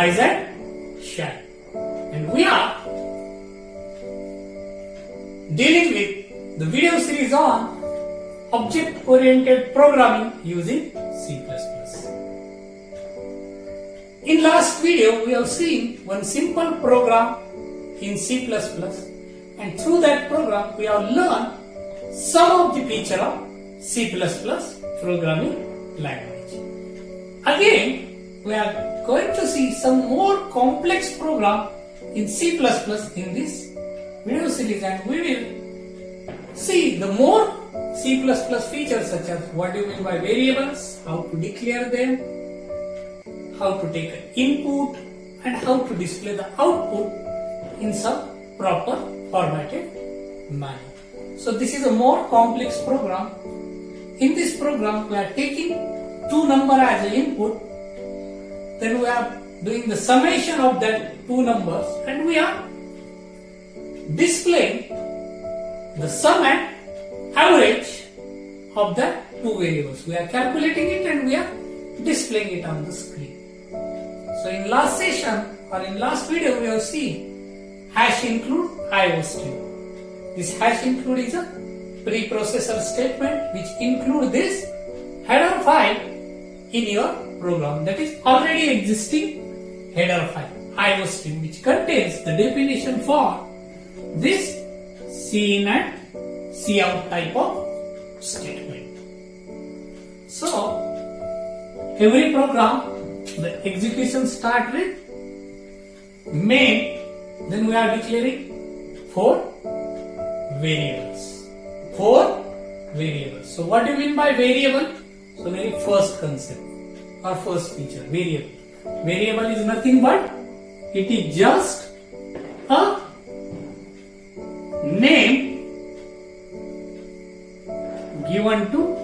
rise and shine. And we are dealing with the video series on object-oriented programming using C++. In last video, we have seen one simple program in C++, and through that program, we have learned some of the feature of C++ programming language. Again, we are going to see some more complex program in C++ in this video series, and we will see the more C++ features such as what do you mean by variables, how to declare them, how to take an input, and how to display the output in some proper formatted manner. So this is a more complex program. In this program, we are taking two numbers as an input, then we are doing the summation of that two numbers, and we are displaying the sum and average of the two variables. We are calculating it and we are displaying it on the screen. So in last session or in last video, we have seen hash include iostream. This hash include is a preprocessor statement which include this header file in your program, that is already existing header file iostream, which contains the definition for this cin and cout type of statement. So every program, the execution start with main, then we are declaring four variables. So what do you mean by variable? So very first concept or first feature, variable. Variable is nothing but it is just a name given to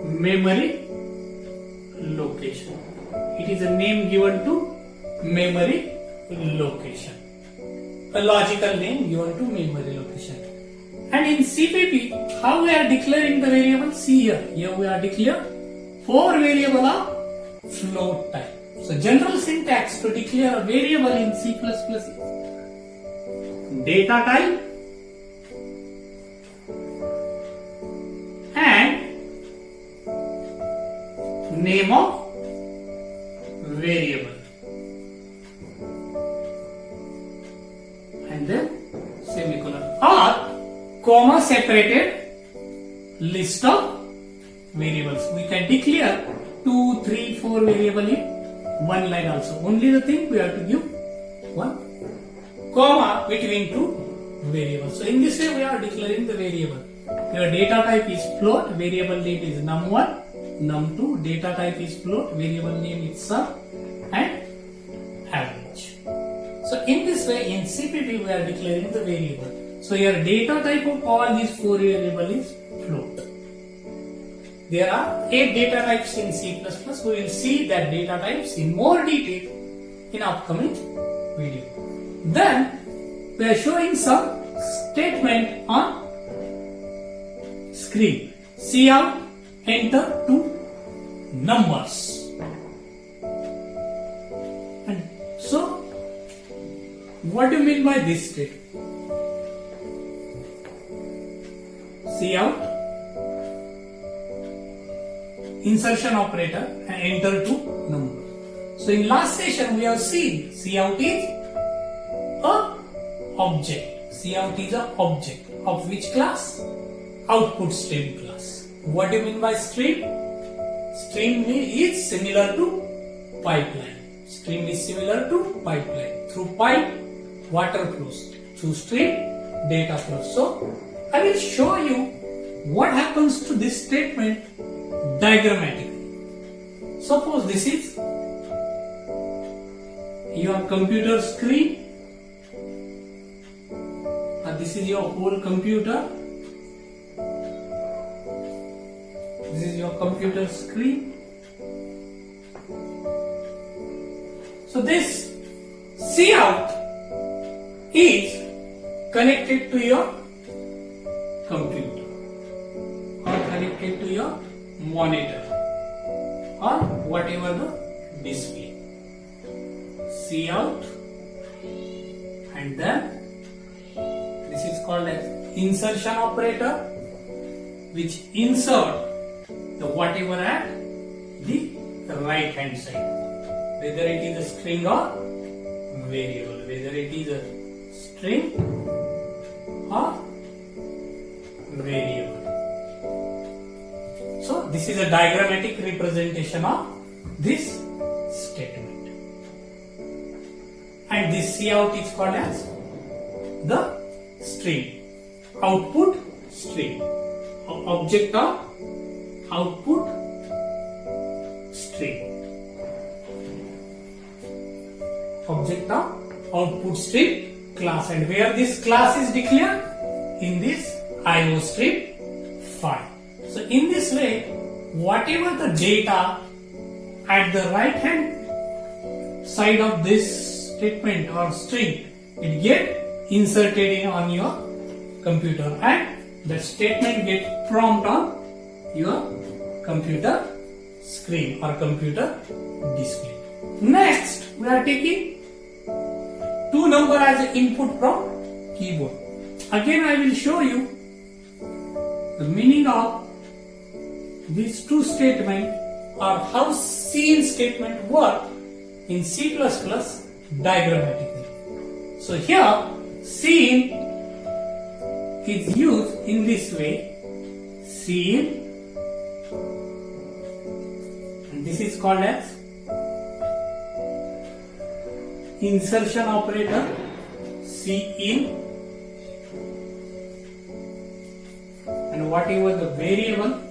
memory location. It is a name given to memory location. A logical name given to memory location. And in CPP, how we are declaring the variable? See here. Here we are declaring four variable of float type. So general syntax to declare a variable in C++ is data type and name of variable, and then semicolon or comma separated list of variables. We can declare 2, 3, 4 variable in one line also. Only the thing we have to give one comma between two variables. So in this way we are declaring the variable. Your data type is float, variable name is num1, num2, data type is float, variable name is sum and average. So in this way in CPP we are declaring the variable. So your data type of all these four variables is float. There are 8 data types in C++. We will see that data types in more detail in upcoming video. Then we are showing some statement on screen. Cout, enter two numbers. And so, what do you mean by this statement? Cout, insertion operator, and enter two numbers. So in last session we have seen Cout is a object. Cout is a object of which class? Output stream class. What do you mean by stream? Stream is similar to pipeline. Stream is similar to pipeline. Through pipe, water flows. Through stream, data flows. So I will show you what happens to this statement diagrammatically. Suppose this is your computer screen, and this is your whole computer. This is your computer screen. So this Cout is connected to your computer or connected to your monitor. whatever the display. Cout, and then this is called as insertion operator, which insert the whatever at the right hand side, whether it is a string or variable, whether it is a string or variable. So this is a diagrammatic representation of this statement. And this Cout is called as the stream, output stream, object of output stream, object of output stream class. And where this class is declared? In this iostraem file. So in this way, whatever the data at the right hand side of this statement or string, it get inserted on your computer, and the statement get prompt on your computer screen or computer display. Next, we are taking two number as an input from keyboard. Again, I will show you the meaning of these two statements or how scene statement work in C++ diagrammatically. So here scene is used in this way, scene, and this is called as insertion operator, cin, and whatever the variable,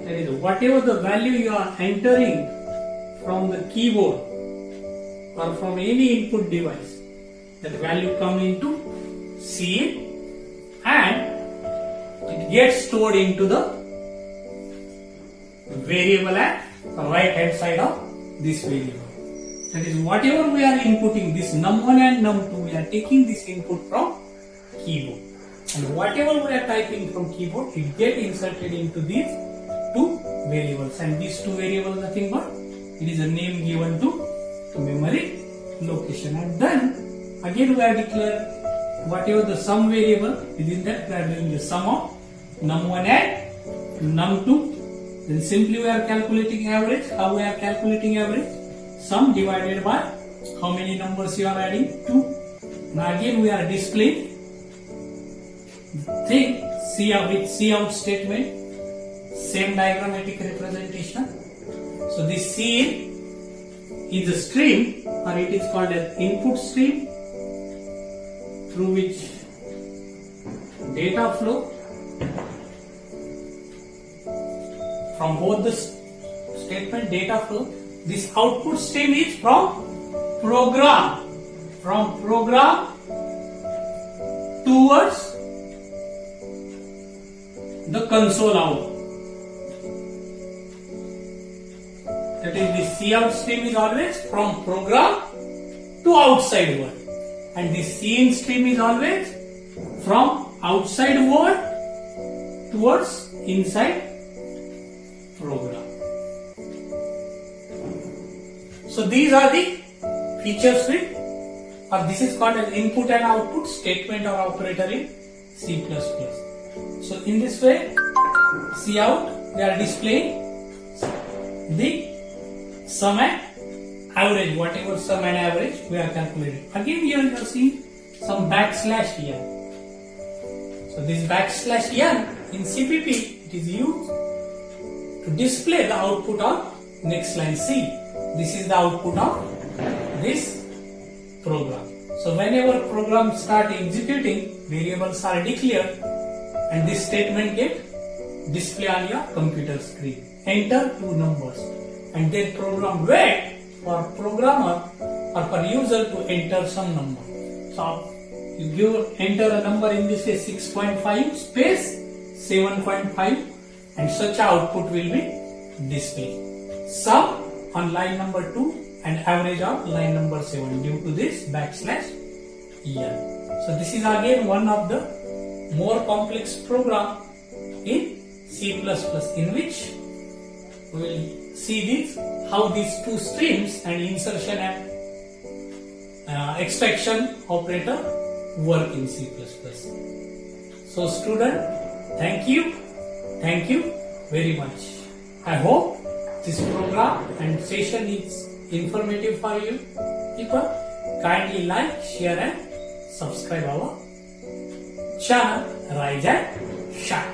that is whatever the value you are entering from the keyboard or from any input device, that value come into cin and it gets stored into the variable at the right hand side of this variable. That is whatever we are inputting, this num1 and num2, we are taking this input from keyboard, and whatever we are typing from keyboard, it get inserted into these two variables, and these two variables nothing but it is a name given to memory location. And then again we are declaring whatever the sum variable, within that we are doing the sum of num1 and num2. Then simply we are calculating average. How we are calculating average? Sum divided by how many numbers you are adding? 2. Now again we are displaying thing with Cout statement, same diagrammatic representation. So this cin is a stream, or it is called as input stream, through which data flow from both the statement data flow. This output stream is from program towards the console out. That is, the Cout stream is always from program to outside world, and the cin stream is always from outside world towards inside program. So these are the features with, or this is called an input and output statement or operator in C++. So in this way, Cout, we are displaying the sum and average, whatever sum and average we are calculating. Again here you are seeing some backslash n. So this backslash n in CPP, it is used to display the output on next line C. This is the output of this program. So whenever program start executing, variables are declared and this statement get display on your computer screen. Enter two numbers, and then program wait for programmer or for user to enter some number. So you enter a number, in this case 6.5 space 7.5, and such output will be displayed. Sum on line number 2 and average on line number 7 due to this backslash n. So this is again one of the more complex program in C++, in which we will see these how these two streams and insertion and extraction operator work in C++. So student, thank you very much. I hope this program and session is informative for you people. Kindly like, share and subscribe our channel Rise and Shine.